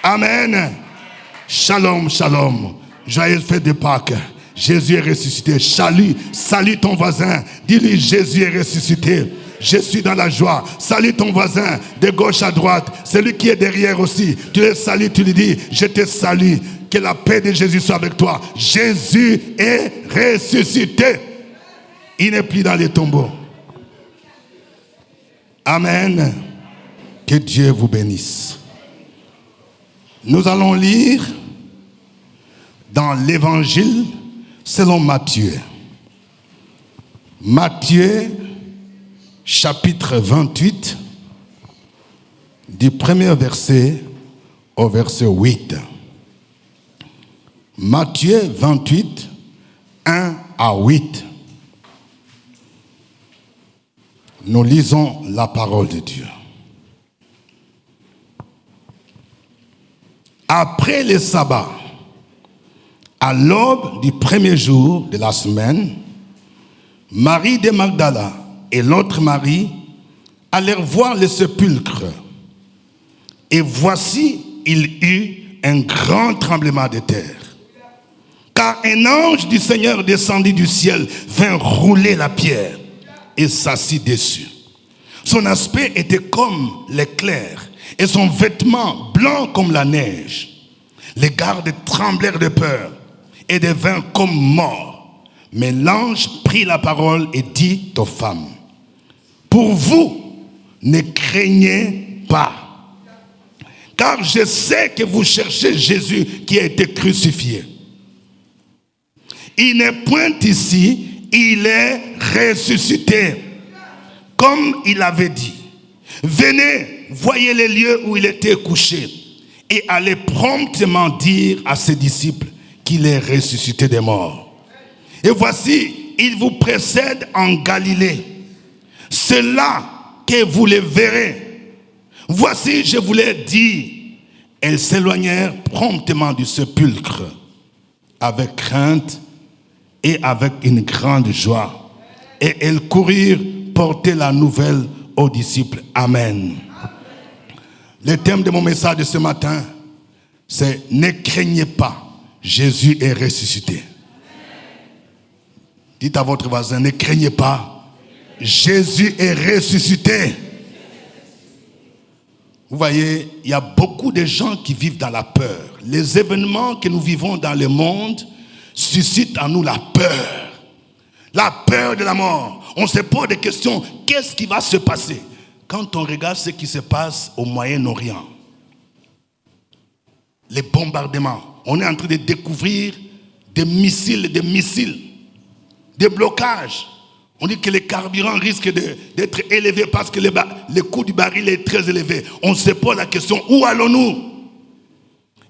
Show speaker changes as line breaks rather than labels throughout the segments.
Amen. Shalom, shalom. Joyeuse fête de Pâques. Jésus est ressuscité. Salue ton voisin. Dis-lui, Jésus est ressuscité. Je suis dans la joie. Salue ton voisin de gauche à droite. Celui qui est derrière aussi. Tu le salues, tu lui dis, je te salue. Que la paix de Jésus soit avec toi. Jésus est ressuscité. Il n'est plus dans les tombeaux. Amen. Que Dieu vous bénisse. Nous allons lire dans l'évangile selon Matthieu. Matthieu, chapitre 28, du premier verset au verset 8. Matthieu 28, 1 à 8. Nous lisons la parole de Dieu. Après le sabbat, à l'aube du premier jour de la semaine, Marie de Magdala et l'autre Marie allèrent voir le sépulcre. Et voici, il eut un grand tremblement de terre. Car un ange du Seigneur descendit du ciel, vint rouler la pierre et s'assit dessus. Son aspect était comme l'éclair et son vêtement blanc comme la neige. Les gardes tremblèrent de peur et devinrent comme morts. Mais l'ange prit la parole et dit aux femmes, pour vous, ne craignez pas, car je sais que vous cherchez Jésus qui a été crucifié. Il n'est point ici, il est ressuscité, comme il avait dit. Venez, voyez les lieux où il était couché, et allez promptement dire à ses disciples qu'il est ressuscité des morts. Et voici, il vous précède en Galilée. C'est là que vous les verrez. Voici, je vous l'ai dit. Elles s'éloignèrent promptement du sépulcre, avec crainte et avec une grande joie. Et elles courirent porter la nouvelle aux disciples. Amen. Le thème de mon message de ce matin, c'est « Ne craignez pas, Jésus est ressuscité ». Dites à votre voisin, ne craignez pas, Jésus est ressuscité. Vous voyez, il y a beaucoup de gens qui vivent dans la peur. Les événements que nous vivons dans le monde suscitent en nous la peur. La peur de la mort. On se pose des questions, qu'est-ce qui va se passer? Quand on regarde ce qui se passe au Moyen-Orient, les bombardements, on est en train de découvrir des missiles, des blocages. On dit que les carburants risquent d'être élevés parce que le coût du baril est très élevé. On se pose la question, où allons-nous?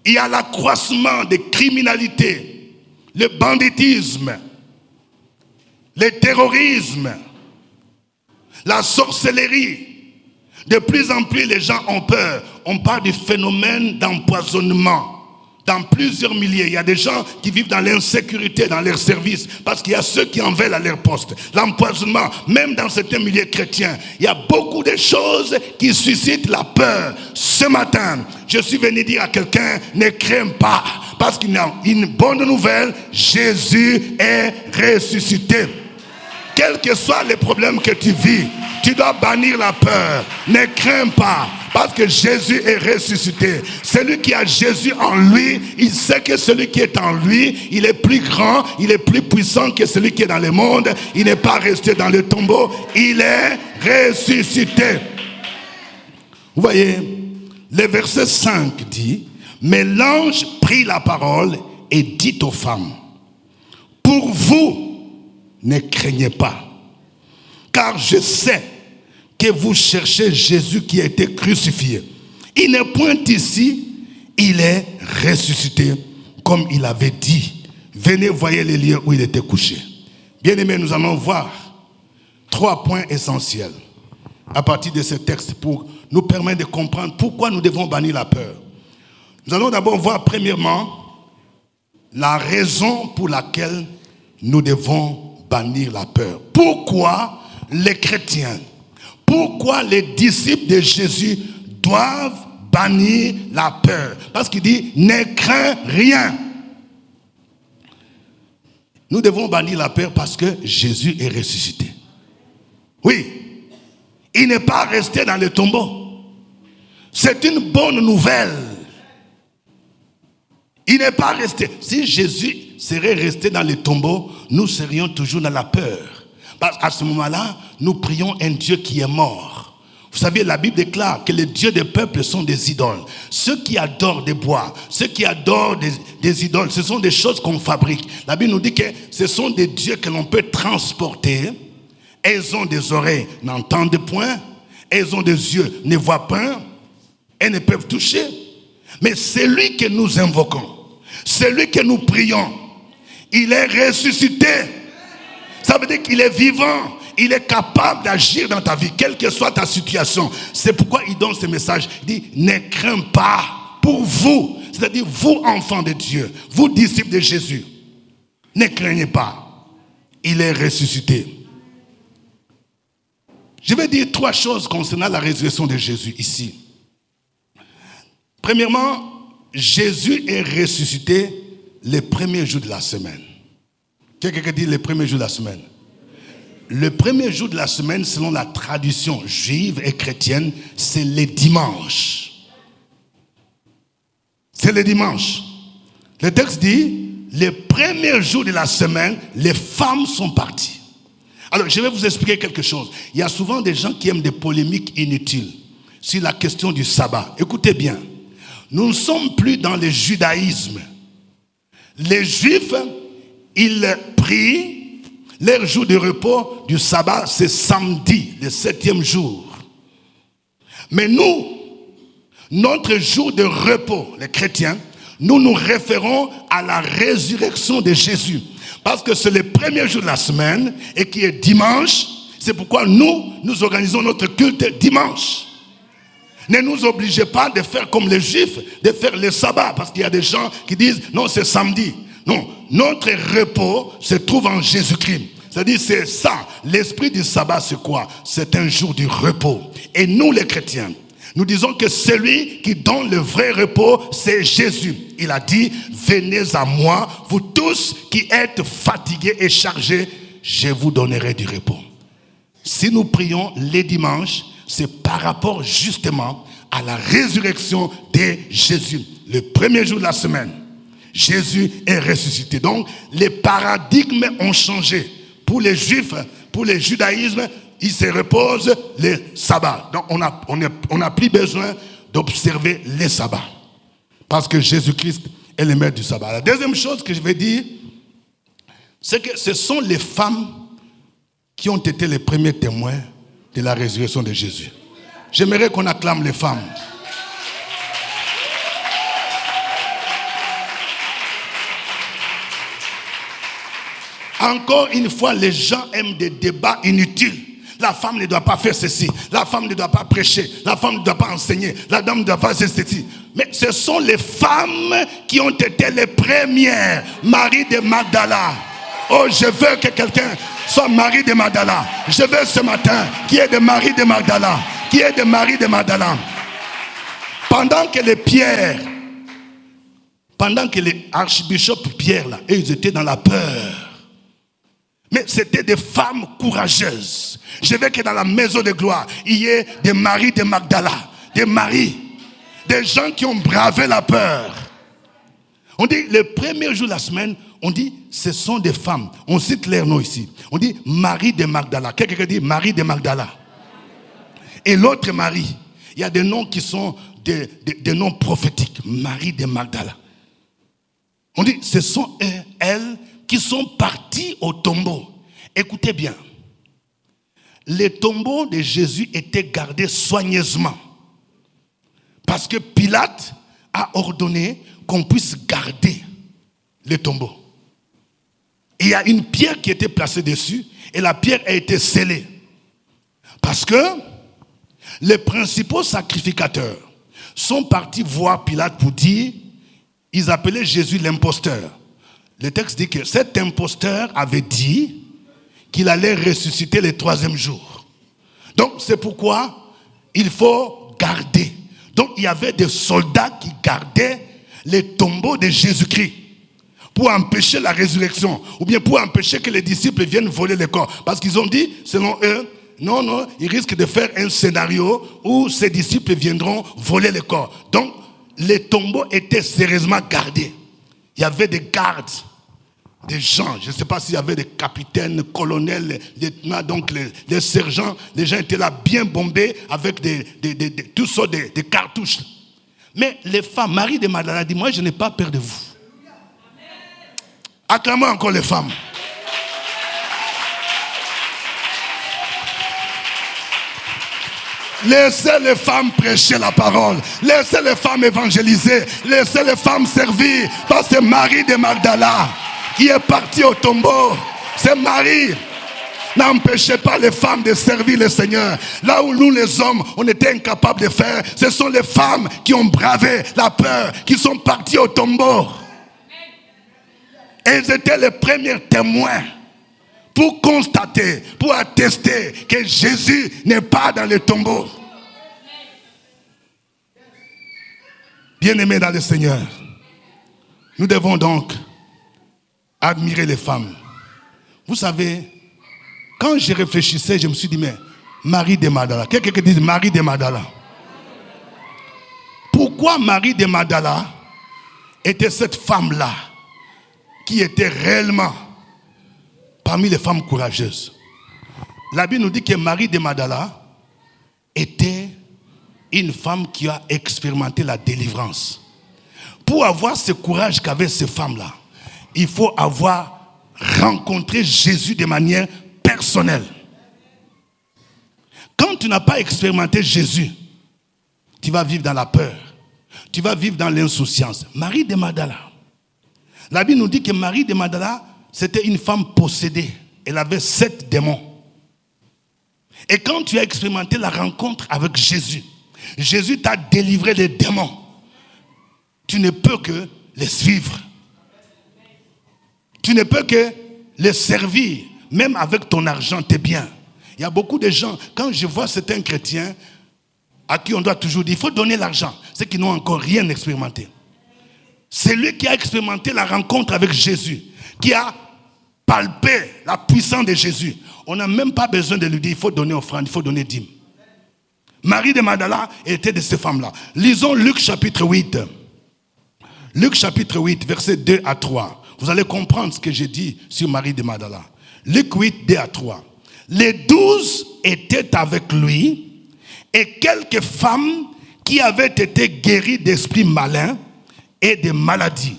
Il y a l'accroissement des criminalités, le banditisme, le terrorisme, la sorcellerie. De plus en plus, les gens ont peur. On parle du phénomène d'empoisonnement. Dans plusieurs milliers, il y a des gens qui vivent dans l'insécurité dans leurs services parce qu'il y a ceux qui en veulent à leur poste. L'empoisonnement, même dans certains milieux chrétiens, il y a beaucoup de choses qui suscitent la peur. Ce matin, je suis venu dire à quelqu'un, ne crains pas, parce qu'il y a une bonne nouvelle, Jésus est ressuscité. Quels que soient les problèmes que tu vis, tu dois bannir la peur. Ne crains pas, parce que Jésus est ressuscité. Celui qui a Jésus en lui, il sait que celui qui est en lui, il est plus grand, il est plus puissant que celui qui est dans le monde. Il n'est pas resté dans le tombeau, il est ressuscité. Vous voyez, le verset 5 dit, mais l'ange prit la parole et dit aux femmes, pour vous, ne craignez pas, car je sais que vous cherchez Jésus qui a été crucifié. Il n'est point ici, il est ressuscité, comme il avait dit. Venez, voyez les lieux où il était couché. Bien-aimés, nous allons voir 3 points essentiels à partir de ce texte pour nous permettre de comprendre pourquoi nous devons bannir la peur. Nous allons d'abord voir premièrement la raison pour laquelle nous devons bannir la peur. Pourquoi les chrétiens, pourquoi les disciples de Jésus doivent bannir la peur. Parce qu'il dit, ne crains rien. Nous devons bannir la peur parce que Jésus est ressuscité. Oui, il n'est pas resté dans le tombeau. C'est une bonne nouvelle. Il n'est pas resté. Si Jésus serait resté dans le tombeau, nous serions toujours dans la peur. Parce qu'à ce moment-là, nous prions un Dieu qui est mort. Vous savez, la Bible déclare que les dieux des peuples sont des idoles. Ceux qui adorent des bois, ceux qui adorent des idoles, ce sont des choses qu'on fabrique. La Bible nous dit que ce sont des dieux que l'on peut transporter. Elles ont des oreilles, n'entendent point. Elles ont des yeux, ne voient pas. Elles ne peuvent toucher. Mais celui que nous invoquons, celui que nous prions, il est ressuscité. Ça veut dire qu'il est vivant. Il est capable d'agir dans ta vie, quelle que soit ta situation. C'est pourquoi il donne ce message. Il dit, ne crains pas pour vous. C'est-à-dire, vous, enfants de Dieu, vous, disciples de Jésus. Ne craignez pas. Il est ressuscité. Je vais dire 3 choses concernant la résurrection de Jésus ici. Premièrement, Jésus est ressuscité le premier jour de la semaine. Quelqu'un dit le premier jour de la semaine? Le premier jour de la semaine, selon la tradition juive et chrétienne, c'est le dimanche. C'est le dimanche. Le texte dit, le premier jour de la semaine, les femmes sont parties. Alors, je vais vous expliquer quelque chose. Il y a souvent des gens qui aiment des polémiques inutiles sur la question du sabbat. Écoutez bien, nous ne sommes plus dans le judaïsme. Les Juifs, ils prient. Leur jour de repos du sabbat, c'est samedi, le 7e jour. Mais nous, notre jour de repos, les chrétiens, nous nous référons à la résurrection de Jésus. Parce que c'est le premier jour de la semaine et qui est dimanche. C'est pourquoi nous organisons notre culte dimanche. Ne nous obligez pas de faire comme les Juifs, de faire le sabbat. Parce qu'il y a des gens qui disent, non, c'est samedi. Non, notre repos se trouve en Jésus-Christ. C'est-à-dire, c'est ça. L'esprit du sabbat, c'est quoi? C'est un jour du repos. Et nous, les chrétiens, nous disons que celui qui donne le vrai repos, c'est Jésus. Il a dit, venez à moi, vous tous qui êtes fatigués et chargés, je vous donnerai du repos. Si nous prions les dimanches, c'est par rapport justement à la résurrection de Jésus. Le premier jour de la semaine. Jésus est ressuscité. Donc, les paradigmes ont changé. Pour les Juifs, pour le judaïsme, ils se reposent le sabbat. Donc, on n'a plus besoin d'observer les sabbats. Parce que Jésus-Christ est le maître du sabbat. La deuxième chose que je vais dire, c'est que ce sont les femmes qui ont été les premiers témoins de la résurrection de Jésus. J'aimerais qu'on acclame les femmes. Encore une fois, les gens aiment des débats inutiles. La femme ne doit pas faire ceci. La femme ne doit pas prêcher. La femme ne doit pas enseigner. La dame ne doit pas faire ceci. Mais ce sont les femmes qui ont été les premières. Marie de Magdala. Oh, je veux que quelqu'un soit Marie de Magdala. Je veux ce matin qui est de Marie de Magdala. Qui est de Marie de Magdala. Pendant que les archbishops Pierre, là, et ils étaient dans la peur. Mais c'était des femmes courageuses. Je veux que dans la maison de gloire, il y ait des Marie de Magdala, des Marie, des gens qui ont bravé la peur. On dit, le premier jour de la semaine, on dit, ce sont des femmes. On cite leur nom ici. On dit, Marie de Magdala. Quelqu'un dit, Marie de Magdala. Et l'autre Marie, il y a des noms qui sont des noms prophétiques. Marie de Magdala. On dit, ce sont elles qui sont partis au tombeau. Écoutez bien. Les tombeaux de Jésus étaient gardés soigneusement. Parce que Pilate a ordonné qu'on puisse garder les tombeaux. Et il y a une pierre qui était placée dessus et la pierre a été scellée. Parce que les principaux sacrificateurs sont partis voir Pilate pour dire, ils appelaient Jésus l'imposteur. Le texte dit que cet imposteur avait dit qu'il allait ressusciter le 3e jour. Donc c'est pourquoi il faut garder. Donc il y avait des soldats qui gardaient les tombeaux de Jésus-Christ pour empêcher la résurrection, ou bien pour empêcher que les disciples viennent voler les corps. Parce qu'ils ont dit, selon eux, non, ils risquent de faire un scénario où ces disciples viendront voler les corps. Donc, les tombeaux étaient sérieusement gardés. Il y avait des gardes, des gens, je ne sais pas s'il y avait des capitaines, colonels, lieutenants, donc les sergents, les gens étaient là bien bombés avec toutes sortes de cartouches. Mais les femmes, Marie de Magdala dit, moi je n'ai pas peur de vous. Acclamons encore les femmes. Laissez les femmes prêcher la parole. Laissez les femmes évangéliser. Laissez les femmes servir. Parce que c'est Marie de Magdala qui est partie au tombeau. C'est Marie. N'empêchez pas les femmes de servir le Seigneur. Là où nous les hommes, on était incapables de faire, ce sont les femmes qui ont bravé la peur, qui sont parties au tombeau. Elles étaient les premiers témoins pour constater, pour attester que Jésus n'est pas dans le tombeau. Bien-aimés dans le Seigneur, nous devons donc admirer les femmes. Vous savez, quand je réfléchissais, je me suis dit, mais Marie de Magdala, quelqu'un qui dit Marie de Magdala. Pourquoi Marie de Magdala était cette femme-là qui était réellement parmi les femmes courageuses? La Bible nous dit que Marie de Magdala était une femme qui a expérimenté la délivrance. Pour avoir ce courage qu'avaient ces femmes-là, il faut avoir rencontré Jésus de manière personnelle. Quand tu n'as pas expérimenté Jésus, tu vas vivre dans la peur. Tu vas vivre dans l'insouciance. Marie de Magdala. La Bible nous dit que Marie de Magdala, c'était une femme possédée. Elle avait 7 démons. Et quand tu as expérimenté la rencontre avec Jésus, Jésus t'a délivré des démons. Tu ne peux que les suivre. Tu ne peux que les servir, même avec ton argent, tes biens. Il y a beaucoup de gens, quand je vois certains chrétiens à qui on doit toujours dire, il faut donner l'argent, c'est qu'ils n'ont encore rien expérimenté. C'est lui qui a expérimenté la rencontre avec Jésus, qui a palpé la puissance de Jésus. On n'a même pas besoin de lui dire, il faut donner offrande, il faut donner dîme. Marie de Magdala était de ces femmes-là. Lisons Luc chapitre 8. Luc chapitre 8, versets 2 à 3. Vous allez comprendre ce que j'ai dit sur Marie de Magdala. Luc 8, 2 à 3. Les 12 étaient avec lui et quelques femmes qui avaient été guéries d'esprits malins et de maladies.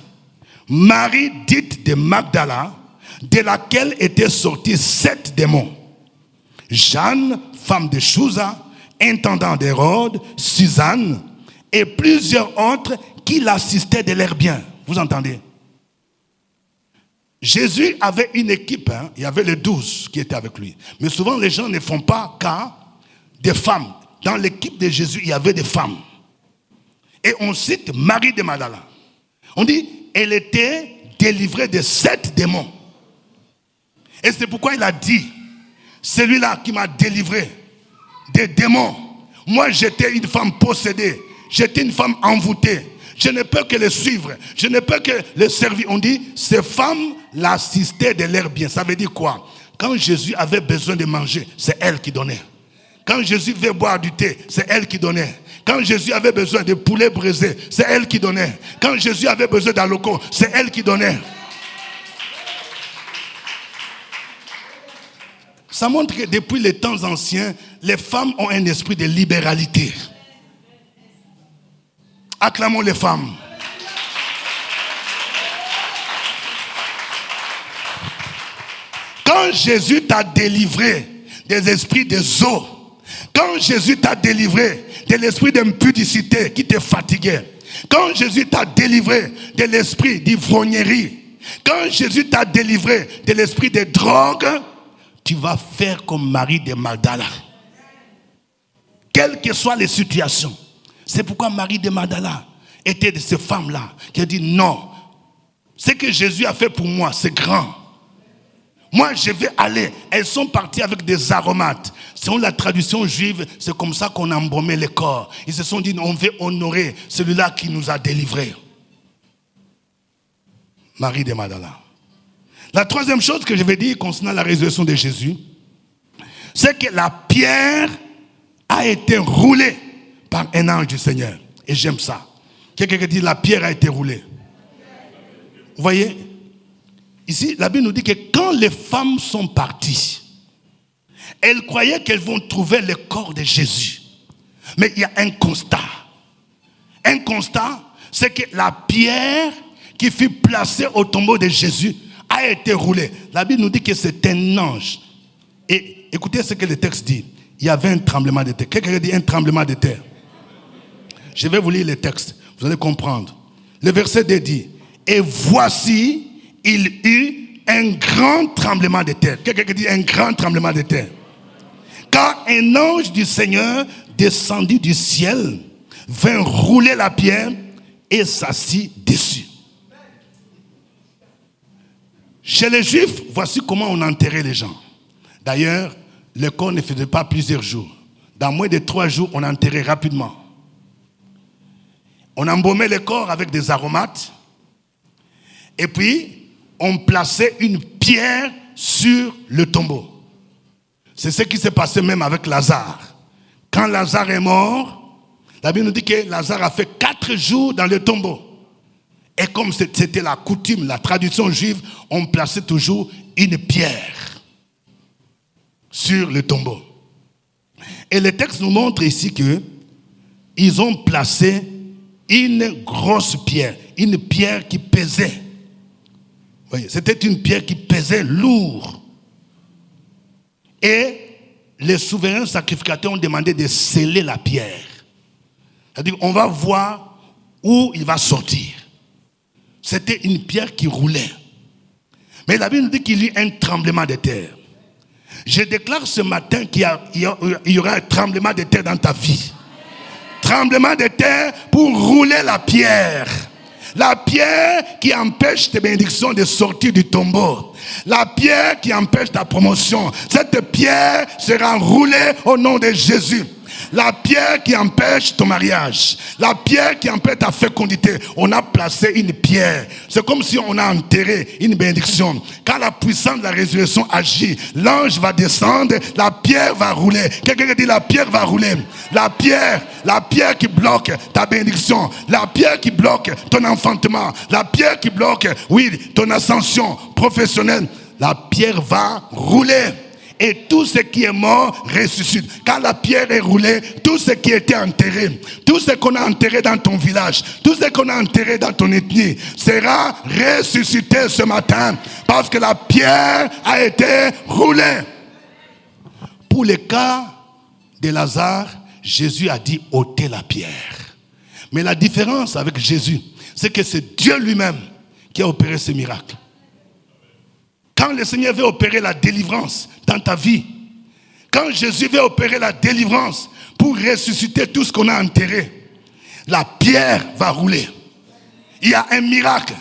Marie dite de Magdala, de laquelle étaient sortis 7 démons. Jeanne, femme de Chouza, intendant d'Hérode, Suzanne et plusieurs autres qui l'assistaient de leurs biens. Vous entendez? Jésus avait une équipe, il y avait les 12 qui étaient avec lui. Mais souvent les gens ne font pas cas des femmes. Dans l'équipe de Jésus, il y avait des femmes. Et on cite Marie de Magdala. On dit, elle était délivrée de 7 démons. Et c'est pourquoi il a dit, celui-là qui m'a délivré des démons. Moi, j'étais une femme possédée. J'étais une femme envoûtée. Je ne peux que les suivre. Je ne peux que les servir. On dit, ces femmes l'assistaient de leurs biens. Ça veut dire quoi? Quand Jésus avait besoin de manger, c'est elle qui donnait. Quand Jésus veut boire du thé, c'est elle qui donnait. Quand Jésus avait besoin de poulet braisé, c'est elle qui donnait. Quand Jésus avait besoin d'aloco, c'est elle qui donnait. Ça montre que depuis les temps anciens, les femmes ont un esprit de libéralité. Acclamons les femmes. Quand Jésus t'a délivré des esprits des eaux, quand Jésus t'a délivré de l'esprit d'impudicité qui te fatiguait, quand Jésus t'a délivré de l'esprit d'ivrognerie, quand Jésus t'a délivré de l'esprit de drogue, tu vas faire comme Marie de Magdala. Quelles que soient les situations. C'est pourquoi Marie de Magdala était de ces femmes-là qui a dit non. Ce que Jésus a fait pour moi, c'est grand. Moi, je vais aller. Elles sont parties avec des aromates. Selon la tradition juive, c'est comme ça qu'on embaumait les corps. Ils se sont dit, on veut honorer celui-là qui nous a délivrés. Marie de Magdala. La troisième chose que je vais dire concernant la résurrection de Jésus, c'est que la pierre a été roulée par un ange du Seigneur. Et j'aime ça. Quelqu'un qui dit la pierre a été roulée. Vous voyez? Ici, la Bible nous dit que quand les femmes sont parties, elles croyaient qu'elles vont trouver le corps de Jésus. Mais il y a un constat. Un constat, c'est que la pierre qui fut placée au tombeau de Jésus a été roulée. La Bible nous dit que c'est un ange. Et écoutez ce que le texte dit. Il y avait un tremblement de terre. Quelqu'un dit un tremblement de terre. Je vais vous lire le texte. Vous allez comprendre. Le verset 2 dit, et voici, il eut un grand tremblement de terre. Quelqu'un dit un grand tremblement de terre. Car un ange du Seigneur descendu du ciel vint rouler la pierre et s'assit dessus. Chez les Juifs, voici comment on enterrait les gens. D'ailleurs, le corps ne faisait pas plusieurs jours. Dans moins de 3 jours, on enterrait rapidement. On embaumait le corps avec des aromates. Et puis, on plaçait une pierre sur le tombeau. C'est ce qui s'est passé même avec Lazare. Quand Lazare est mort, la Bible nous dit que Lazare a fait 4 jours dans le tombeau. Et comme c'était la coutume, la tradition juive, on plaçait toujours une pierre sur le tombeau. Et le texte nous montre ici que ils ont placé une grosse pierre, une pierre qui pesait. Voyez, c'était une pierre qui pesait lourd. Et les souverains sacrificateurs ont demandé de sceller la pierre. C'est-à-dire, on va voir où il va sortir. C'était une pierre qui roulait. Mais la Bible nous dit qu'il y a eu un tremblement de terre. Je déclare ce matin qu'il y aura un tremblement de terre dans ta vie. Tremblement de terre pour rouler la pierre. La pierre qui empêche tes bénédictions de sortir du tombeau. La pierre qui empêche ta promotion. Cette pierre sera roulée au nom de Jésus. La pierre qui empêche ton mariage. La pierre qui empêche ta fécondité. On a placé une pierre. C'est comme si on a enterré une bénédiction. Quand la puissance de la résurrection agit, l'ange va descendre, la pierre va rouler. Quelqu'un dit la pierre va rouler. La pierre qui bloque ta bénédiction. La pierre qui bloque ton enfantement. La pierre qui bloque, oui, ton ascension professionnelle. La pierre va rouler. Et tout ce qui est mort ressuscite. Quand la pierre est roulée, tout ce qui était enterré, tout ce qu'on a enterré dans ton village, tout ce qu'on a enterré dans ton ethnie, sera ressuscité ce matin. Parce que la pierre a été roulée. Pour le cas de Lazare, Jésus a dit ôtez la pierre. Mais la différence avec Jésus, c'est que c'est Dieu lui-même qui a opéré ce miracle. Quand le Seigneur veut opérer la délivrance dans ta vie, quand Jésus veut opérer la délivrance pour ressusciter tout ce qu'on a enterré, la pierre va rouler. Il y a un miracle.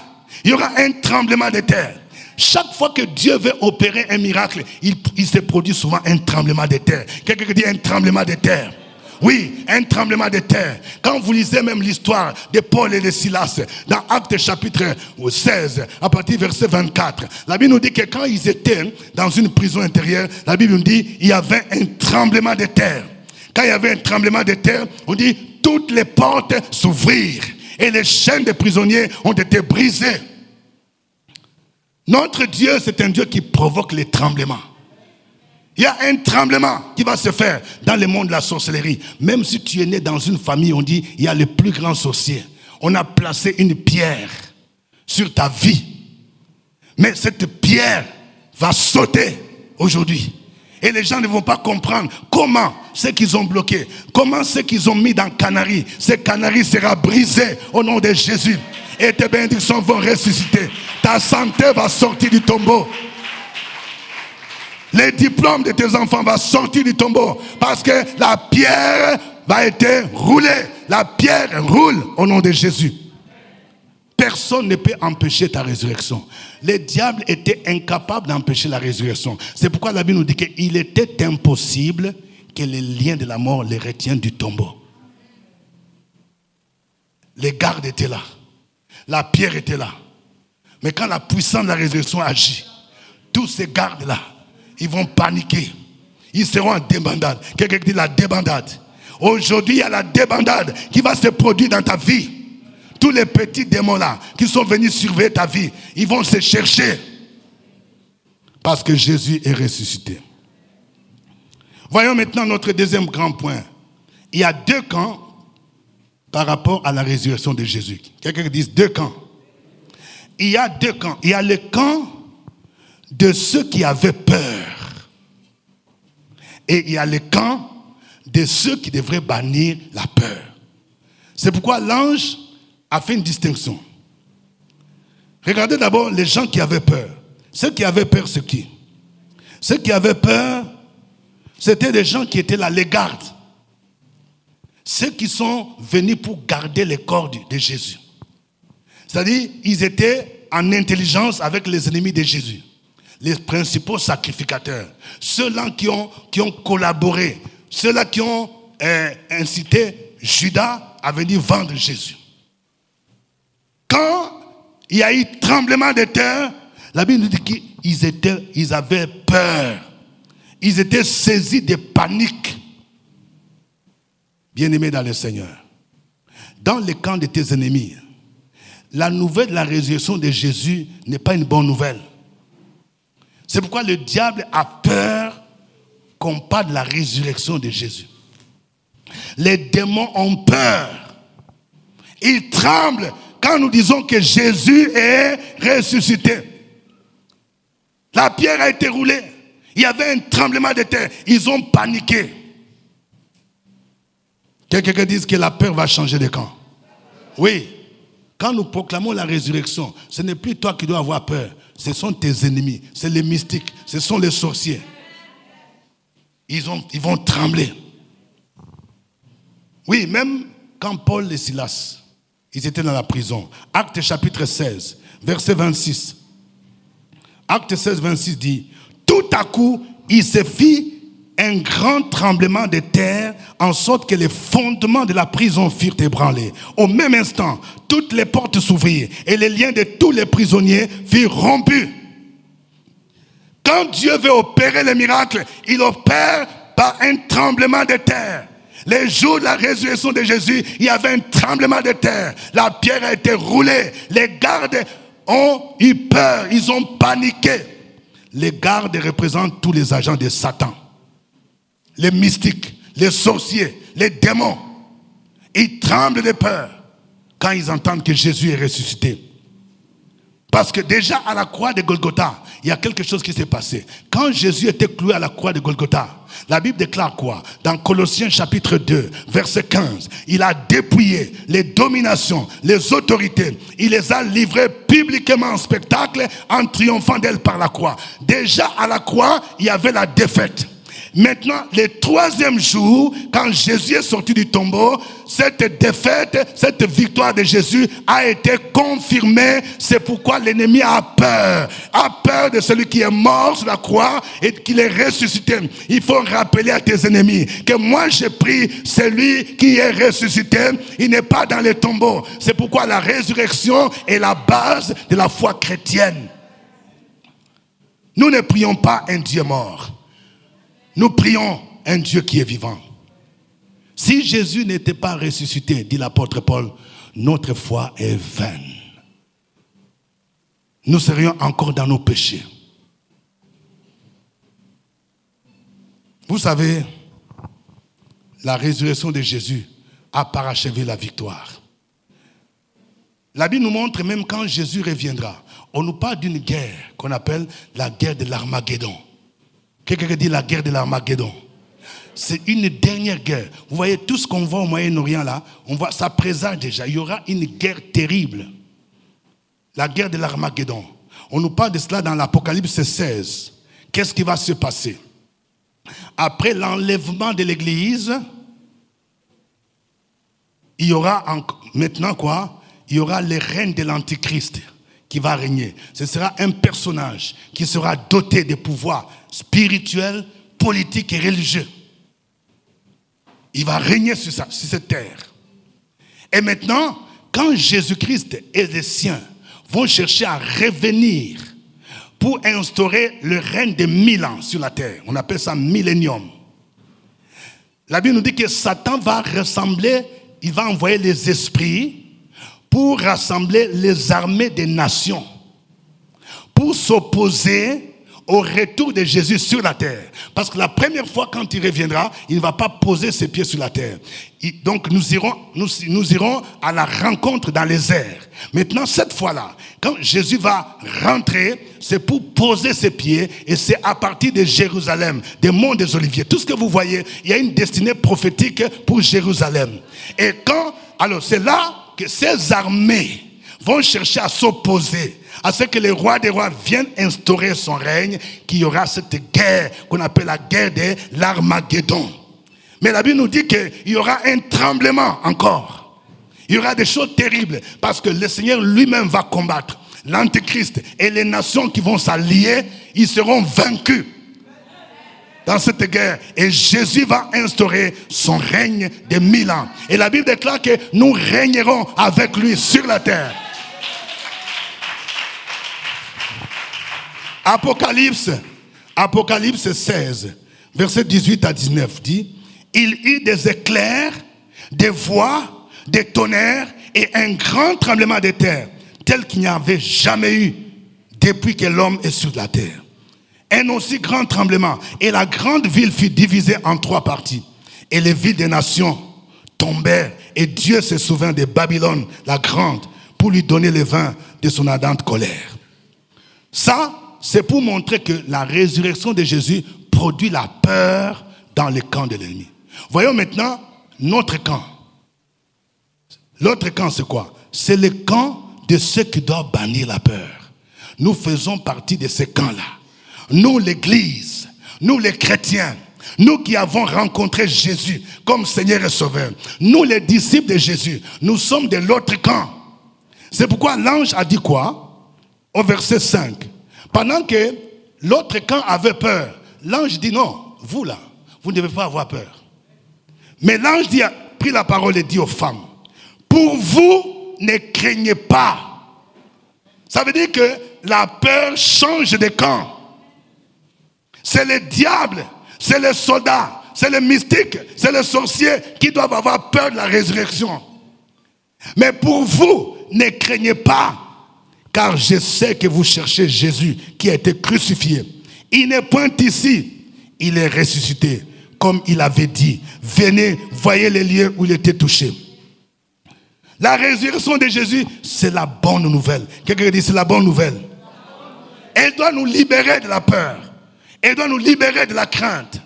Il y aura un tremblement de terre. Chaque fois que Dieu veut opérer un miracle, il se produit souvent un tremblement de terre. Quelqu'un dit un tremblement de terre. Oui, un tremblement de terre. Quand vous lisez même l'histoire de Paul et de Silas, dans Actes chapitre 16, à partir du verset 24, la Bible nous dit que quand ils étaient dans une prison intérieure, la Bible nous dit qu'il y avait un tremblement de terre. Quand il y avait un tremblement de terre, on dit toutes les portes s'ouvrirent et les chaînes des prisonniers ont été brisées. Notre Dieu, c'est un Dieu qui provoque les tremblements. Il y a un tremblement qui va se faire dans le monde de la sorcellerie. Même si tu es né dans une famille, on dit, il y a le plus grand sorcier. On a placé une pierre sur ta vie. Mais cette pierre va sauter aujourd'hui. Et les gens ne vont pas comprendre comment ce qu'ils ont bloqué, comment ce qu'ils ont mis dans Canary, ce Canary sera brisé au nom de Jésus. Et tes bénédictions vont ressusciter. Ta santé va sortir du tombeau. Les diplômes de tes enfants vont sortir du tombeau. Parce que la pierre va être roulée. La pierre roule au nom de Jésus. Personne ne peut empêcher ta résurrection. Les diables étaient incapables d'empêcher la résurrection. C'est pourquoi la Bible nous dit qu'il était impossible que les liens de la mort les retiennent du tombeau. Les gardes étaient là. La pierre était là. Mais quand la puissance de la résurrection agit, tous ces gardes-là, ils vont paniquer. Ils seront en débandade. Quelqu'un dit la débandade. Aujourd'hui, il y a la débandade qui va se produire dans ta vie. Tous les petits démons-là qui sont venus surveiller ta vie, ils vont se chercher. Parce que Jésus est ressuscité. Voyons maintenant notre deuxième grand point. Il y a deux camps par rapport à la résurrection de Jésus. Quelqu'un dit deux camps. Il y a deux camps. Il y a le camp de ceux qui avaient peur. Et il y a le camp de ceux qui devraient bannir la peur. C'est pourquoi l'ange a fait une distinction. Regardez d'abord les gens qui avaient peur. Ceux qui avaient peur, c'est qui? Ceux qui avaient peur, c'était des gens qui étaient là, les gardes. Ceux qui sont venus pour garder le corps de Jésus. C'est-à-dire, ils étaient en intelligence avec les ennemis de Jésus. Les principaux sacrificateurs. Ceux-là qui ont collaboré. Ceux-là qui ont incité Judas à venir vendre Jésus. Quand il y a eu tremblement de terre, la Bible nous dit qu'ils avaient peur. Ils étaient saisis de panique. Bien-aimés dans le Seigneur, dans le camp de tes ennemis, la nouvelle de la résurrection de Jésus n'est pas une bonne nouvelle. C'est pourquoi le diable a peur qu'on parle de la résurrection de Jésus. Les démons ont peur. Ils tremblent quand nous disons que Jésus est ressuscité. La pierre a été roulée. Il y avait un tremblement de terre. Ils ont paniqué. Quelqu'un dit que la peur va changer de camp. Oui. Quand nous proclamons la résurrection, ce n'est plus toi qui dois avoir peur. Ce sont tes ennemis. C'est les mystiques. Ce sont les sorciers. Ils vont trembler. Oui, même quand Paul et Silas, ils étaient dans la prison. Actes chapitre 16, verset 26. Acte 16, 26 dit, tout à coup, il se fit un grand tremblement de terre, en sorte que les fondements de la prison furent ébranlés. Au même instant, toutes les portes s'ouvrirent et les liens de tous les prisonniers furent rompus. Quand Dieu veut opérer les miracles, il opère par un tremblement de terre. Les jours de la résurrection de Jésus, il y avait un tremblement de terre. La pierre a été roulée. Les gardes ont eu peur. Ils ont paniqué. Les gardes représentent tous les agents de Satan. Les mystiques, les sorciers, les démons. Ils tremblent de peur quand ils entendent que Jésus est ressuscité. Parce que déjà à la croix de Golgotha, il y a quelque chose qui s'est passé. Quand Jésus était cloué à la croix de Golgotha, la Bible déclare quoi? Dans Colossiens chapitre 2, verset 15, il a dépouillé les dominations, les autorités. Il les a livrées publiquement en spectacle en triomphant d'elles par la croix. Déjà à la croix, il y avait la défaite. Maintenant, le troisième jour, quand Jésus est sorti du tombeau, cette défaite, cette victoire de Jésus a été confirmée. C'est pourquoi l'ennemi a peur de celui qui est mort sur la croix et qu'il est ressuscité. Il faut rappeler à tes ennemis que moi j'ai pris celui qui est ressuscité. Il n'est pas dans les tombeaux. C'est pourquoi la résurrection est la base de la foi chrétienne. Nous ne prions pas un Dieu mort. Nous prions un Dieu qui est vivant. Si Jésus n'était pas ressuscité, dit l'apôtre Paul, notre foi est vaine. Nous serions encore dans nos péchés. Vous savez, la résurrection de Jésus a parachevé la victoire. La Bible nous montre même quand Jésus reviendra, on nous parle d'une guerre qu'on appelle la guerre de l'Armageddon. Quelqu'un dit la guerre de l'Armageddon. C'est une dernière guerre. Vous voyez tout ce qu'on voit au Moyen-Orient là, on voit, ça présage déjà. Il y aura une guerre terrible. La guerre de l'Armageddon. On nous parle de cela dans l'Apocalypse 16. Qu'est-ce qui va se passer? Après l'enlèvement de l'Église, il y aura maintenant quoi? il y aura le règne de l'Antichrist qui va régner. Ce sera un personnage qui sera doté de pouvoirs spirituels, politiques et religieux. Il va régner sur cette terre. Et maintenant, quand Jésus-Christ et les siens vont chercher à revenir pour instaurer le règne de 1000 ans sur la terre, on appelle ça millénium. La Bible nous dit que Satan va rassembler, il va envoyer les esprits pour rassembler les armées des nations, pour s'opposer au retour de Jésus sur la terre. Parce que la première fois quand il reviendra, il ne va pas poser ses pieds sur la terre. Donc nous irons à la rencontre dans les airs. Maintenant, cette fois-là, quand Jésus va rentrer, c'est pour poser ses pieds, et c'est à partir de Jérusalem, des monts des Oliviers. Tout ce que vous voyez, il y a une destinée prophétique pour Jérusalem. Et alors c'est là que ces armées vont chercher à s'opposer à ce que le roi des rois vienne instaurer son règne, qu'il y aura cette guerre qu'on appelle la guerre de l'Armageddon. Mais la Bible nous dit qu'il y aura un tremblement encore. Il y aura des choses terribles parce que le Seigneur lui-même va combattre l'Antéchrist et les nations qui vont s'allier, ils seront vaincus dans cette guerre. Et Jésus va instaurer son règne de 1000 ans. Et la Bible déclare que nous régnerons avec lui sur la terre. Apocalypse 16, versets 18 à 19 dit: il y eut des éclairs, des voix, des tonnerres et un grand tremblement de terre, tel qu'il n'y avait jamais eu depuis que l'homme est sur la terre. Un aussi grand tremblement, et la grande ville fut divisée en 3 parties. Et les villes des nations tombèrent, et Dieu se souvint de Babylone, la grande, pour lui donner le vin de son ardente colère. Ça, c'est pour montrer que la résurrection de Jésus produit la peur dans le camp de l'ennemi. Voyons maintenant notre camp. L'autre camp, c'est quoi? C'est le camp de ceux qui doivent bannir la peur. Nous faisons partie de ce camp-là. Nous, l'Église, nous les chrétiens, nous qui avons rencontré Jésus comme Seigneur et Sauveur, nous les disciples de Jésus, nous sommes de l'autre camp. C'est pourquoi l'ange a dit quoi? Au verset 5. Pendant que l'autre camp avait peur, l'ange dit non, vous là, vous ne devez pas avoir peur. Mais l'ange a pris la parole et dit aux femmes: pour vous, ne craignez pas. Ça veut dire que la peur change de camp. C'est le diable, c'est les soldats, c'est les mystiques, c'est les sorciers qui doivent avoir peur de la résurrection. Mais pour vous, ne craignez pas, car je sais que vous cherchez Jésus qui a été crucifié. Il n'est point ici, il est ressuscité, comme il avait dit. Venez, voyez les lieux où il était touché. La résurrection de Jésus, c'est la bonne nouvelle. Quelqu'un dit, c'est la bonne nouvelle. Elle doit nous libérer de la peur. Elle doit nous libérer de la crainte.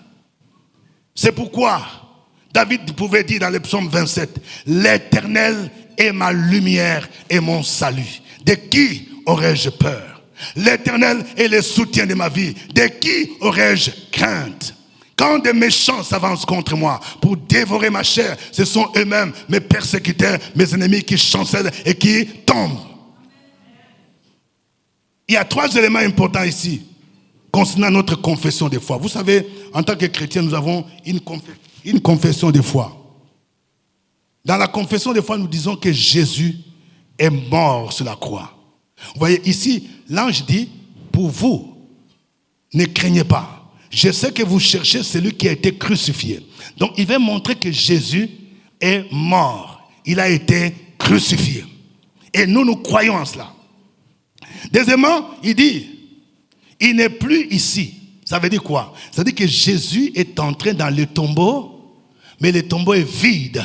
C'est pourquoi David pouvait dire dans le psaume 27, l'Éternel est ma lumière et mon salut. De qui aurais-je peur? L'Éternel est le soutien de ma vie. De qui aurais-je crainte? Quand des méchants s'avancent contre moi pour dévorer ma chair, ce sont eux-mêmes mes persécuteurs, mes ennemis qui chancellent et qui tombent. Il y a 3 éléments importants ici concernant notre confession de foi. Vous savez, en tant que chrétiens, nous avons une confession de foi. Dans la confession de foi, nous disons que Jésus est mort sur la croix. Vous voyez, ici, l'ange dit, pour vous, ne craignez pas. Je sais que vous cherchez celui qui a été crucifié. Donc, il veut montrer que Jésus est mort. Il a été crucifié. Et nous croyons en cela. Deuxièmement, il dit, il n'est plus ici. Ça veut dire quoi? Ça veut dire que Jésus est entré dans le tombeau, mais le tombeau est vide.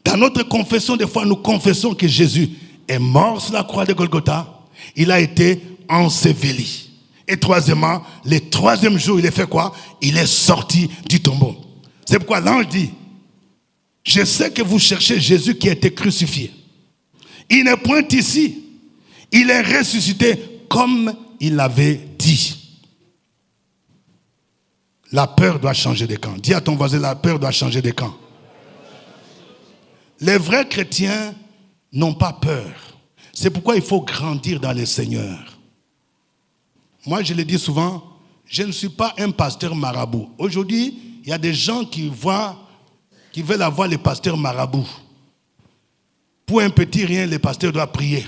Dans notre confession de foi, nous confessons que Jésus est mort sur la croix de Golgotha. Il a été enseveli. Et troisièmement, le 3e jour, il a fait quoi? Il est sorti du tombeau. C'est pourquoi l'ange dit, je sais que vous cherchez Jésus qui a été crucifié. Il n'est point ici. Il est ressuscité comme il l'avait dit. La peur doit changer de camp. Dis à ton voisin, la peur doit changer de camp. Les vrais chrétiens n'ont pas peur. C'est pourquoi il faut grandir dans le Seigneur. Moi, je le dis souvent, je ne suis pas un pasteur marabout. Aujourd'hui, il y a des gens qui veulent avoir les pasteurs marabouts. Pour un petit rien, le pasteur doit prier.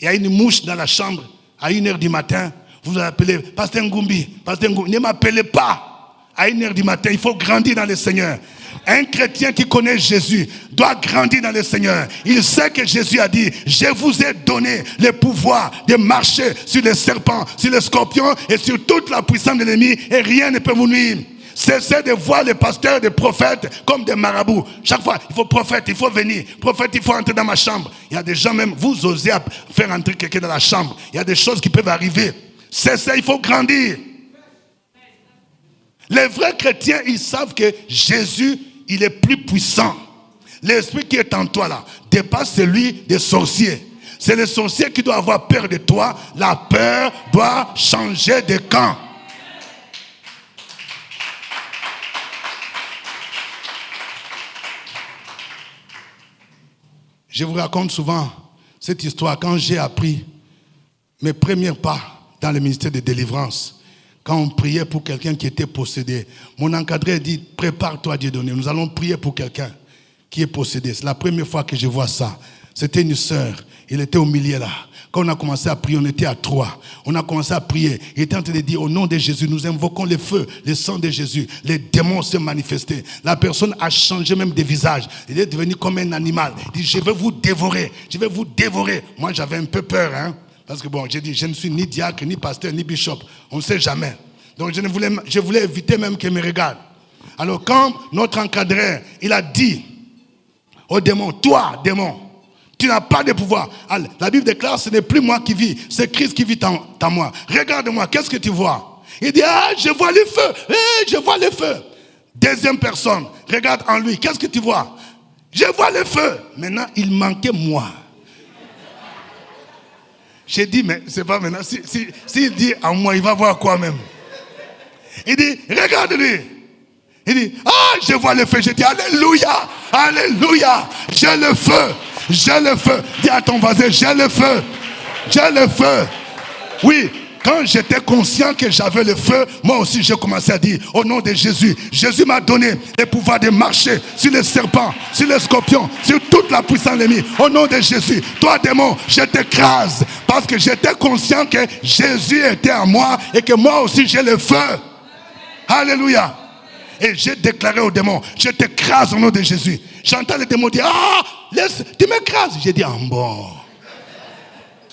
Il y a une mouche dans la chambre à 1h du matin. Vous appelez Pasteur Ngumbi, Pasteur Ngumbi. Ne m'appelez pas à 1h du matin. Il faut grandir dans le Seigneur. Un chrétien qui connaît Jésus doit grandir dans le Seigneur. Il sait que Jésus a dit, je vous ai donné le pouvoir de marcher sur les serpents, sur les scorpions et sur toute la puissance de l'ennemi et rien ne peut vous nuire. Cessez de voir les pasteurs, des prophètes comme des marabouts. Chaque fois, il faut prophète, il faut venir. Prophète, il faut entrer dans ma chambre. Il y a des gens même, vous osez faire entrer quelqu'un dans la chambre. Il y a des choses qui peuvent arriver. Cessez, il faut grandir. Les vrais chrétiens, ils savent que Jésus, il est plus puissant. L'esprit qui est en toi là, dépasse celui des sorciers. C'est le sorcier qui doit avoir peur de toi. La peur doit changer de camp. Je vous raconte souvent cette histoire quand j'ai appris mes premiers pas dans le ministère de délivrance. Quand on priait pour quelqu'un qui était possédé, mon encadré dit, prépare-toi Dieu donné. Nous allons prier pour quelqu'un qui est possédé. C'est la première fois que je vois ça. C'était une sœur, elle était au milieu là. Quand on a commencé à prier, on était à 3. On a commencé à prier. Il était en train de dire, au nom de Jésus, nous invoquons le feu, le sang de Jésus. Les démons se manifestaient. La personne a changé même de visage. Il est devenu comme un animal. Il dit, je vais vous dévorer. Je vais vous dévorer. Moi, j'avais un peu peur, hein. Parce que bon, j'ai dit, je ne suis ni diacre, ni pasteur, ni bishop. On ne sait jamais. Donc, je voulais éviter même qu'il me regarde. Alors, quand notre encadreur, il a dit au démon, toi, démon, tu n'as pas de pouvoir. Alors, la Bible déclare, ce n'est plus moi qui vis, c'est Christ qui vit en moi. Regarde-moi, qu'est-ce que tu vois? Il dit, ah, je vois le feu. Je vois le feu. Deuxième personne, regarde en lui, qu'est-ce que tu vois? Je vois le feu. Maintenant, il manquait moi. J'ai dit, mais c'est pas maintenant. S'il dit en moi, il va voir quoi même? Il dit, regarde-lui. Il dit, ah, je vois le feu. Je dis, alléluia, alléluia. J'ai le feu. J'ai le feu. Dis à ton voisin, j'ai le feu. J'ai le feu. Oui, quand j'étais conscient que j'avais le feu, moi aussi j'ai commencé à dire, au nom de Jésus, Jésus m'a donné le pouvoir de marcher sur les serpents, sur les scorpions, sur toute la puissance de l'ennemi. Au nom de Jésus, toi démon, je t'écrase. Parce que j'étais conscient que Jésus était en moi et que moi aussi j'ai le feu. Alléluia. Et j'ai déclaré au démon, je t'écrase au nom de Jésus. J'entends le démon dire, ah, laisse, tu m'écrases. J'ai dit, en bon,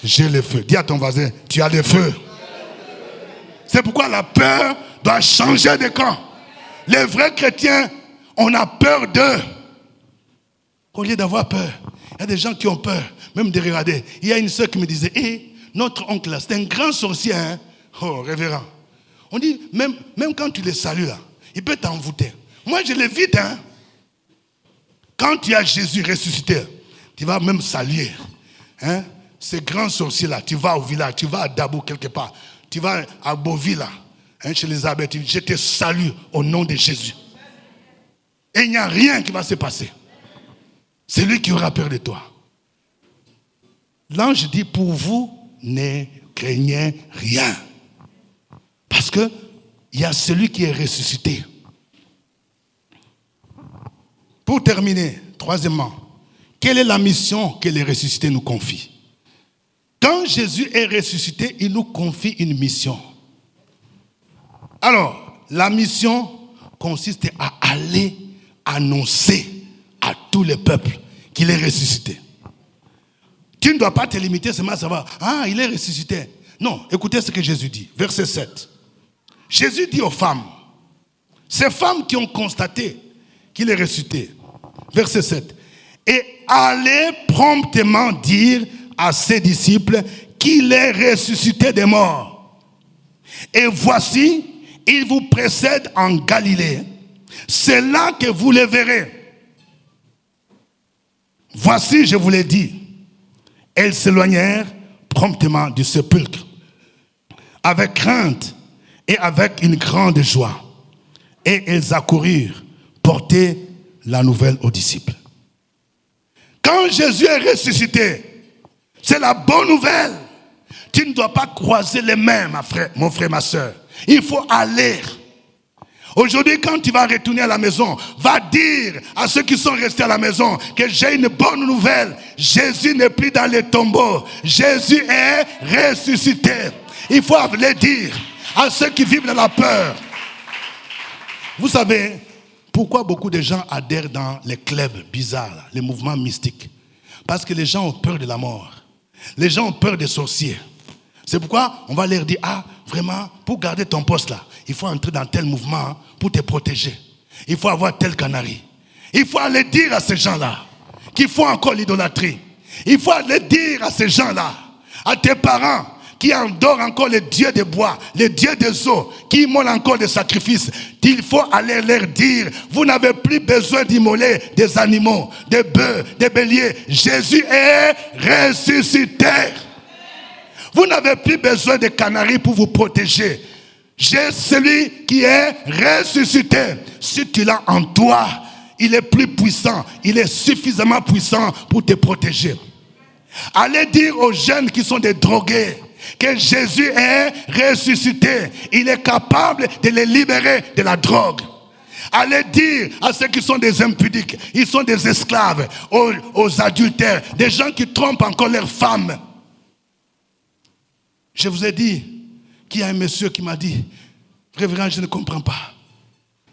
j'ai le feu. Dis à ton voisin, tu as le feu. C'est pourquoi la peur doit changer de camp. Les vrais chrétiens, on a peur d'eux. Au lieu d'avoir peur, il y a des gens qui ont peur, même de regarder. Il y a une sœur qui me disait, notre oncle là, c'est un grand sorcier, hein? Oh, révérend. On dit, même quand tu le salues là, il peut t'envoûter. Moi, je l'évite, hein. Quand tu as Jésus ressuscité, tu vas même saluer. Hein? Ces grands sorciers-là, tu vas au village, tu vas à Dabou quelque part, tu vas à Beauville, là, hein, chez les abbés, je te salue au nom de Jésus. Et il n'y a rien qui va se passer. C'est lui qui aura peur de toi. L'ange dit, pour vous, ne craignez rien. Parce que il y a celui qui est ressuscité. Pour terminer, troisièmement, quelle est la mission que les ressuscités nous confient? Quand Jésus est ressuscité, il nous confie une mission. Alors, la mission consiste à aller annoncer à tous les peuples qu'il est ressuscité. Tu ne dois pas te limiter seulement à savoir, ah, il est ressuscité. Non, écoutez ce que Jésus dit, verset 7. Jésus dit aux femmes, ces femmes qui ont constaté qu'il est ressuscité, verset 7, et allez promptement dire à ses disciples qu'il est ressuscité des morts. Et voici, il vous précède en Galilée. C'est là que vous le verrez. Voici, je vous l'ai dit. Elles s'éloignèrent promptement du sépulcre, avec crainte et avec une grande joie. Et elles accoururent porter la nouvelle aux disciples. Quand Jésus est ressuscité, c'est la bonne nouvelle. Tu ne dois pas croiser les mains, mon frère, ma soeur. Il faut aller. Aujourd'hui, quand tu vas retourner à la maison, va dire à ceux qui sont restés à la maison que j'ai une bonne nouvelle. Jésus n'est plus dans les tombeaux. Jésus est ressuscité. Il faut le dire à ceux qui vivent dans la peur. Vous savez, pourquoi beaucoup de gens adhèrent dans les clubs bizarres, là, les mouvements mystiques? Parce que les gens ont peur de la mort. Les gens ont peur des sorciers. C'est pourquoi on va leur dire, vraiment, pour garder ton poste là, il faut entrer dans tel mouvement pour te protéger. Il faut avoir tel canari. Il faut aller dire à ces gens-là qui font encore l'idolâtrie. Il faut aller dire à ces gens-là, à tes parents qui adorent encore les dieux des bois, les dieux des eaux, qui immolent encore des sacrifices. Il faut aller leur dire, vous n'avez plus besoin d'immoler des animaux, des bœufs, des béliers. Jésus est ressuscité. Vous n'avez plus besoin de canaris pour vous protéger. J'ai celui qui est ressuscité. Si tu l'as en toi, il est plus puissant. Il est suffisamment puissant pour te protéger. Allez dire aux jeunes qui sont des drogués que Jésus est ressuscité. Il est capable de les libérer de la drogue. Allez dire à ceux qui sont des impudiques, ils sont des esclaves, aux adultères, des gens qui trompent encore leurs femmes. Je vous ai dit qu'il y a un monsieur qui m'a dit, révérend, je ne comprends pas.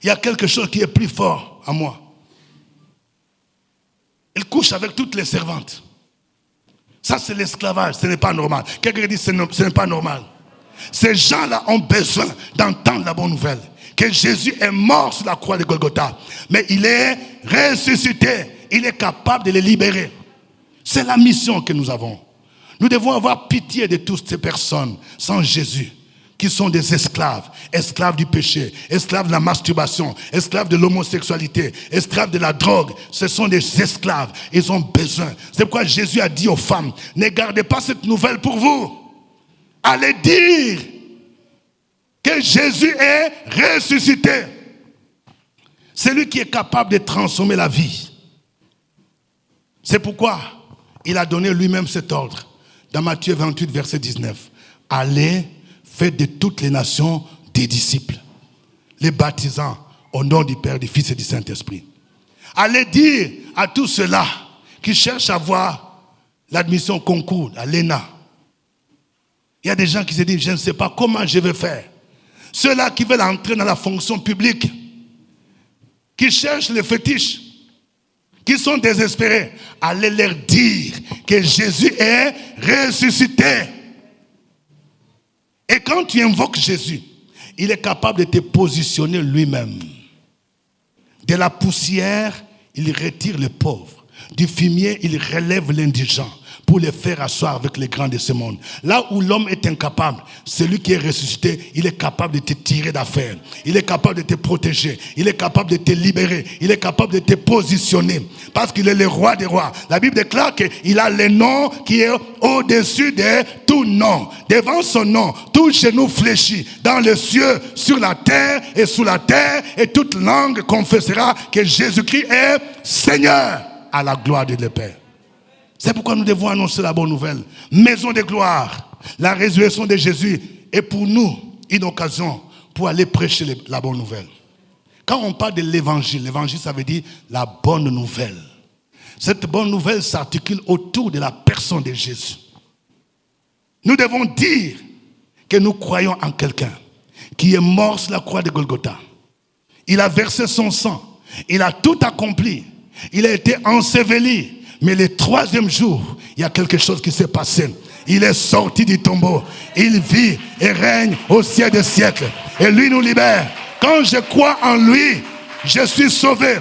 Il y a quelque chose qui est plus fort à moi. Il couche avec toutes les servantes. Ça, c'est l'esclavage, ce n'est pas normal. Quelqu'un dit, ce n'est pas normal. Ces gens-là ont besoin d'entendre la bonne nouvelle. Que Jésus est mort sur la croix de Golgotha. Mais il est ressuscité. Il est capable de les libérer. C'est la mission que nous avons. Nous devons avoir pitié de toutes ces personnes sans Jésus, qui sont des esclaves, esclaves du péché, esclaves de la masturbation, esclaves de l'homosexualité, esclaves de la drogue. Ce sont des esclaves. Ils ont besoin. C'est pourquoi Jésus a dit aux femmes, ne gardez pas cette nouvelle pour vous. Allez dire que Jésus est ressuscité. C'est lui qui est capable de transformer la vie. C'est pourquoi il a donné lui-même cet ordre. Dans Matthieu 28, verset 19. Allez, faites de toutes les nations des disciples, les baptisant au nom du Père, du Fils et du Saint-Esprit. Allez dire à tous ceux-là qui cherchent à avoir l'admission au concours, à l'ENA. Il y a des gens qui se disent, je ne sais pas comment je vais faire. Ceux-là qui veulent entrer dans la fonction publique, qui cherchent le fétiche, qui sont désespérés, allez leur dire que Jésus est ressuscité. Et quand tu invoques Jésus, il est capable de te positionner lui-même. De la poussière, il retire les pauvres. Du fumier, il relève l'indigent pour les faire asseoir avec les grands de ce monde. Là où l'homme est incapable, celui qui est ressuscité, il est capable de te tirer d'affaire. Il est capable de te protéger. Il est capable de te libérer. Il est capable de te positionner. Parce qu'il est le roi des rois. La Bible déclare qu'il a le nom qui est au-dessus de tout nom. Devant son nom, tout genou fléchit dans les cieux, sur la terre et sous la terre, et toute langue confessera que Jésus-Christ est Seigneur, à la gloire de Dieu Père. C'est pourquoi nous devons annoncer la bonne nouvelle. Maison de gloire, la résurrection de Jésus est pour nous une occasion pour aller prêcher la bonne nouvelle. Quand on parle de l'évangile, l'évangile ça veut dire la bonne nouvelle. Cette bonne nouvelle s'articule autour de la personne de Jésus. Nous devons dire que nous croyons en quelqu'un qui est mort sur la croix de Golgotha. Il a versé son sang. Il a tout accompli. Il a été enseveli. Mais le troisième jour, il y a quelque chose qui s'est passé. Il est sorti du tombeau. Il vit et règne au siècle des siècles. Et lui nous libère. Quand je crois en lui, je suis sauvé.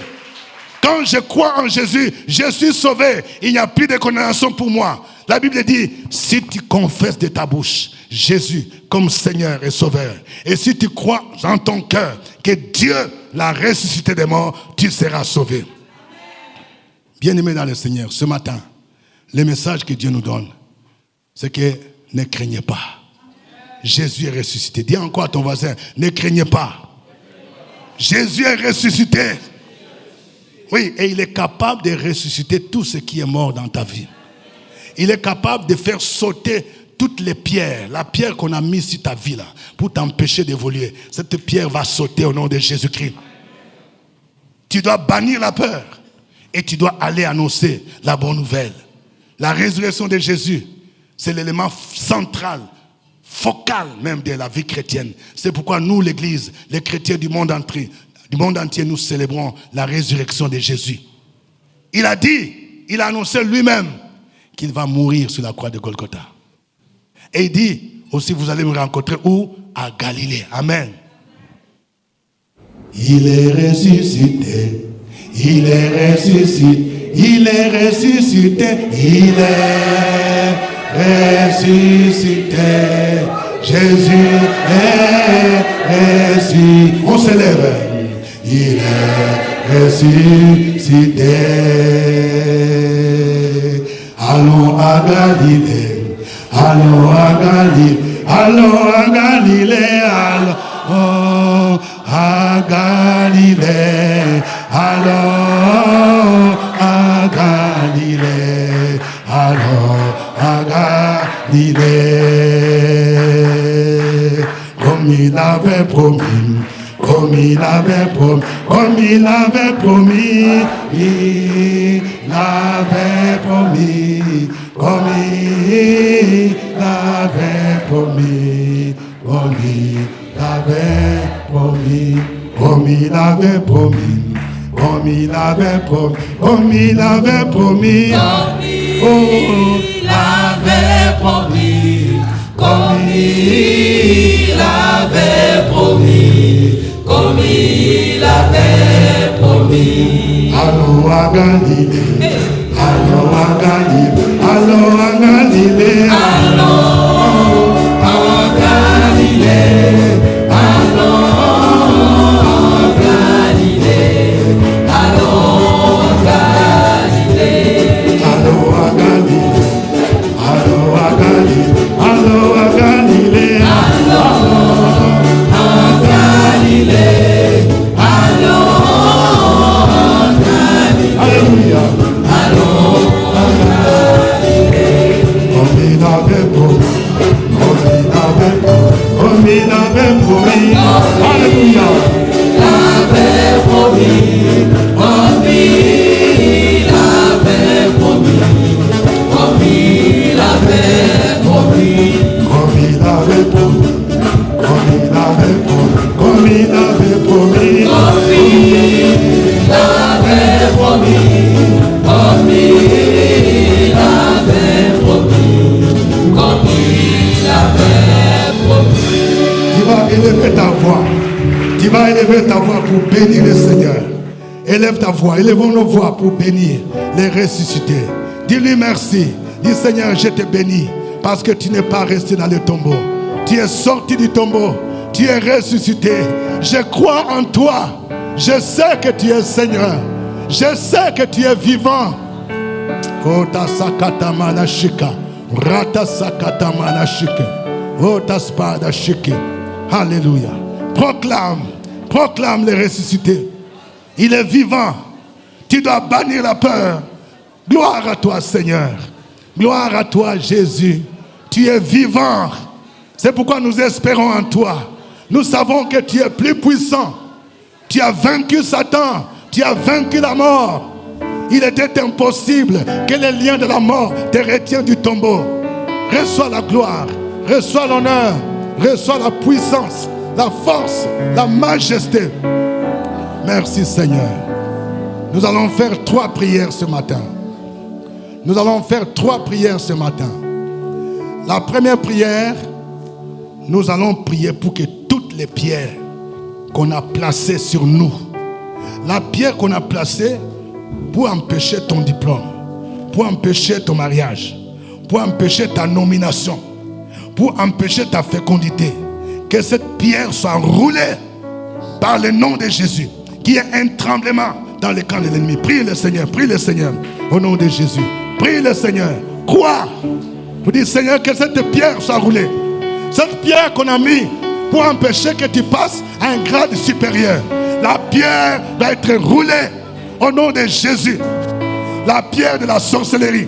Quand je crois en Jésus, je suis sauvé. Il n'y a plus de condamnation pour moi. La Bible dit, si tu confesses de ta bouche Jésus comme Seigneur et Sauveur, et si tu crois en ton cœur que Dieu l'a ressuscité des morts, tu seras sauvé. Bien-aimés dans le Seigneur, ce matin, le message que Dieu nous donne, c'est que ne craignez pas. Jésus est ressuscité. Dis encore à ton voisin, ne craignez pas. Jésus est ressuscité. Oui, et il est capable de ressusciter tout ce qui est mort dans ta vie. Il est capable de faire sauter toutes les pierres, la pierre qu'on a mise sur ta vie là, pour t'empêcher d'évoluer. Cette pierre va sauter au nom de Jésus-Christ. Tu dois bannir la peur et tu dois aller annoncer la bonne nouvelle. La résurrection de Jésus, c'est l'élément central, focal même de la vie chrétienne. C'est pourquoi nous, l'Église, les chrétiens du monde entier, nous célébrons la résurrection de Jésus. Il a dit, il a annoncé lui-même qu'il va mourir sur la croix de Golgotha. Et il dit aussi, vous allez me rencontrer où? À Galilée. Amen. Il est ressuscité, il est ressuscité, il est ressuscité, il est ressuscité. Jésus est ressuscité. On s'élève. Il est ressuscité. Allons à Galilée. Allons à Galilée, allons à Galilée, allons à Galilée, allons à Galilée, allons à Galilée. Comme il avait promis, comme il avait promis, comme il avait promis, il avait promis. Comme il avait promis, comme il avait promis, comme il avait promis, comme il avait promis, comme il avait promis,
comme il avait promis, comme il avait promis, comme il avait promis.
Allons à Galilée, allons à Galilée. Allons à Galilée,
allons à Galilée, allons à Galilée, allons à Galilée,
allons à Galilée, allons à Galilée, allons à Galilée,
allons à Galilée, allons à Galilée.
Alléluia. Comme il avait promis, alléluia.
Il avait promis, comme il avait promis, comme il avait promis,
comme il avait promis, comme il avait promis, comme il avait promis,
comme il avait promis, comme il avait promis, comme il avait promis.
Tu vas élever ta voix. Tu vas élever ta voix pour bénir le Seigneur. Élève ta voix. Élevons nos voix pour bénir les ressuscités. Dis-lui merci. Dis Seigneur, je te bénis parce que tu n'es pas resté dans le tombeau. Tu es sorti du tombeau. Tu es ressuscité. Je crois en toi. Je sais que tu es Seigneur. Je sais que tu es vivant. Ota sakata manashika. Rata sakata manashika. Ota spada shiki. Alléluia. Proclame, proclame les ressuscités. Il est vivant. Tu dois bannir la peur. Gloire à toi, Seigneur. Gloire à toi, Jésus. Tu es vivant. C'est pourquoi nous espérons en toi. Nous savons que tu es plus puissant. Tu as vaincu Satan. Tu as vaincu la mort. Il était impossible que les liens de la mort te retiennent du tombeau. Reçois la gloire. Reçois l'honneur. Reçois la puissance, la force, la majesté. Merci Seigneur. Nous allons faire 3 prières ce matin. Nous allons faire 3 prières ce matin. La première prière, nous allons prier pour que toutes les pierres qu'on a placées sur nous, la pierre qu'on a placée pour empêcher ton diplôme, pour empêcher ton mariage, pour empêcher ta nomination, pour empêcher ta fécondité, que cette pierre soit roulée par le nom de Jésus, qu'il y ait un tremblement dans le camp de l'ennemi. Prie le Seigneur, au nom de Jésus. Prie le Seigneur. Crois. Vous dites Seigneur, que cette pierre soit roulée. Cette pierre qu'on a mis pour empêcher que tu passes à un grade supérieur. La pierre va être roulée Au nom de Jésus, la pierre de la sorcellerie,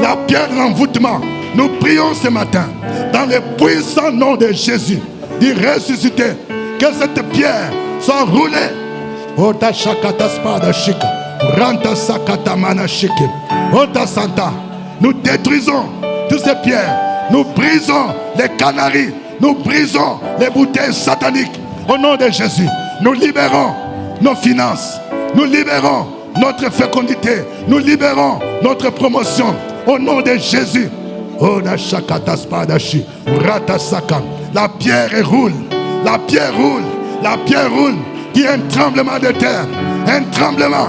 la pierre de l'envoûtement, nous prions ce matin, dans le puissant nom de Jésus, d'y ressusciter, que cette pierre soit roulée. Ota shakata spada shika, ranta sakata mana shiki, ota santa. Nous détruisons toutes ces pierres, nous brisons les canaries, nous brisons les bouteilles sataniques. Au nom de Jésus, nous libérons nos finances, nous libérons notre fécondité, nous libérons notre promotion. Au nom de Jésus. La pierre roule, la pierre roule, la pierre roule. Il y a un tremblement de terre, un tremblement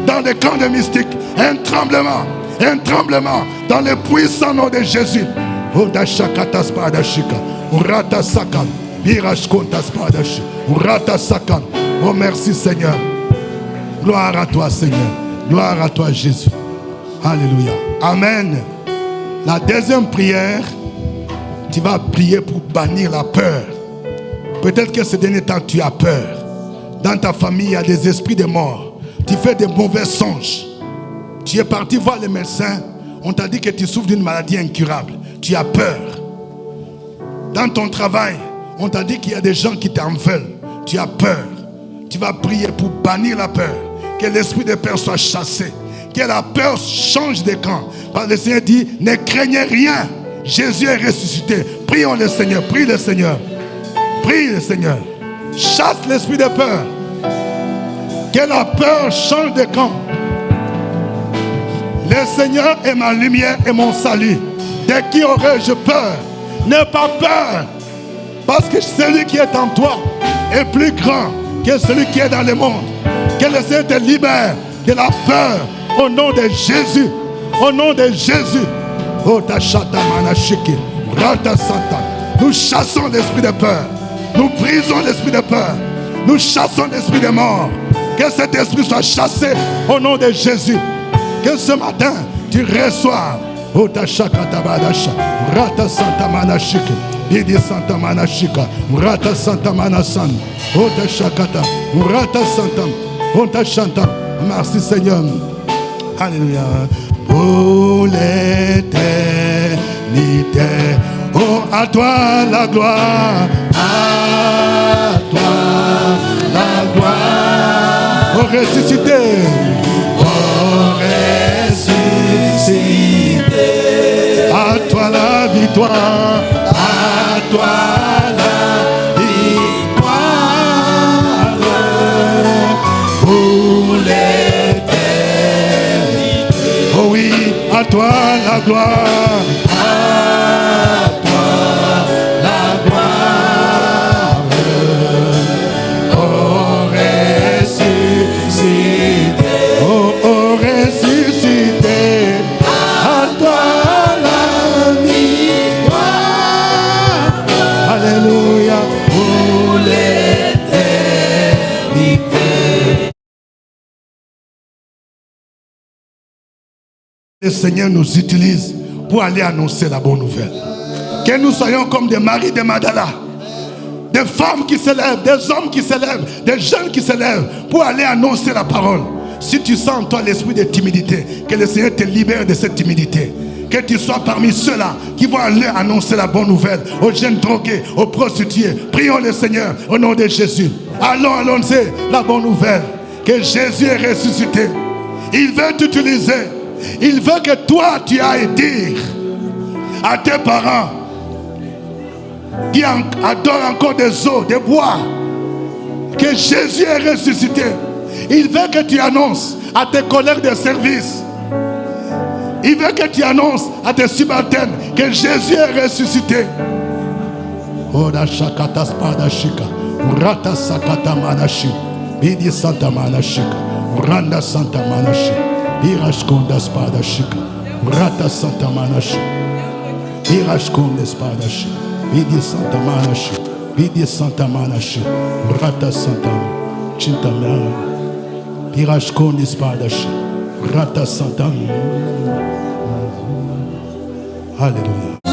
dans le camp des mystiques, un tremblement dans le puissant nom de Jésus. Oh merci Seigneur. Gloire à toi Seigneur. Gloire à toi Jésus. Alléluia. Amen. La deuxième prière, tu vas prier pour bannir la peur. Peut-être que ces derniers temps tu as peur. Dans ta famille, il y a des esprits de mort. Tu fais des mauvais songes. Tu es parti voir le médecin. On t'a dit que tu souffres d'une maladie incurable. Tu as peur. Dans ton travail, on t'a dit qu'il y a des gens qui t'en veulent. Tu as peur. Tu vas prier pour bannir la peur. Que l'esprit de peur soit chassé. Que la peur change de camp. Parce que le Seigneur dit, ne craignez rien. Jésus est ressuscité. Prions le Seigneur. Prie le Seigneur. Prie le Seigneur. Chasse l'esprit de peur. Que la peur change de camp. Le Seigneur est ma lumière et mon salut. De qui aurais-je peur? N'aie pas peur. Parce que celui qui est en toi est plus grand que celui qui est dans le monde. Que le Seigneur te libère de la peur. Au nom de Jésus. Au nom de Jésus. Oh, ta chata manashiki. Rata santa. Nous chassons l'esprit de peur. Nous brisons l'esprit de peur. Nous chassons l'esprit de mort. Que cet esprit soit chassé au nom de Jésus. Que ce matin, tu reçois. Oh, ta chakata badasha. Rata santa manashiki. Didi santa manashika. Rata santa manasan. Oh, ta chakata. Rata santa. Oh, ta chanta. Merci Seigneur. Alléluia. Pour l'éternité. Oh, à toi la gloire. À toi la gloire. Oh, ressuscité. Oh, ressuscité. À toi la victoire. À toi la victoire. Pour l'éternité. Oh oui, à toi la gloire. À toi la gloire. Oh ressuscité. Oh, oh ressuscité. À toi la victoire. Alléluia. Pour l'éternité. Le Seigneur nous utilise pour aller annoncer la bonne nouvelle. Que nous soyons comme des maris de Magdala, des femmes qui se lèvent, des hommes qui se lèvent, des jeunes qui se lèvent pour aller annoncer la parole. Si tu sens en toi l'esprit de timidité, que le Seigneur te libère de cette timidité. Que tu sois parmi ceux-là qui vont aller annoncer la bonne nouvelle aux jeunes drogués, aux prostituées. Prions le Seigneur au nom de Jésus. Allons annoncer la bonne nouvelle. Que Jésus est ressuscité. Il veut t'utiliser. Il veut que toi tu ailles dire à tes parents qui adorent encore des eaux, des bois, que Jésus est ressuscité. Il veut que tu annonces à tes collègues de service. Il veut que tu annonces à tes subalternes que Jésus est ressuscité. Oh, da shakata spada shika, rata sakata manashi, bidi santa manashika, randa santa manashi. Irashkonda spada shika, rata santa manashi, irashkonda spada shika, bidi santa manashi, bidi santa manashi, rata santa chintamya, irashkonda spada shika, rata santa. Alléluia.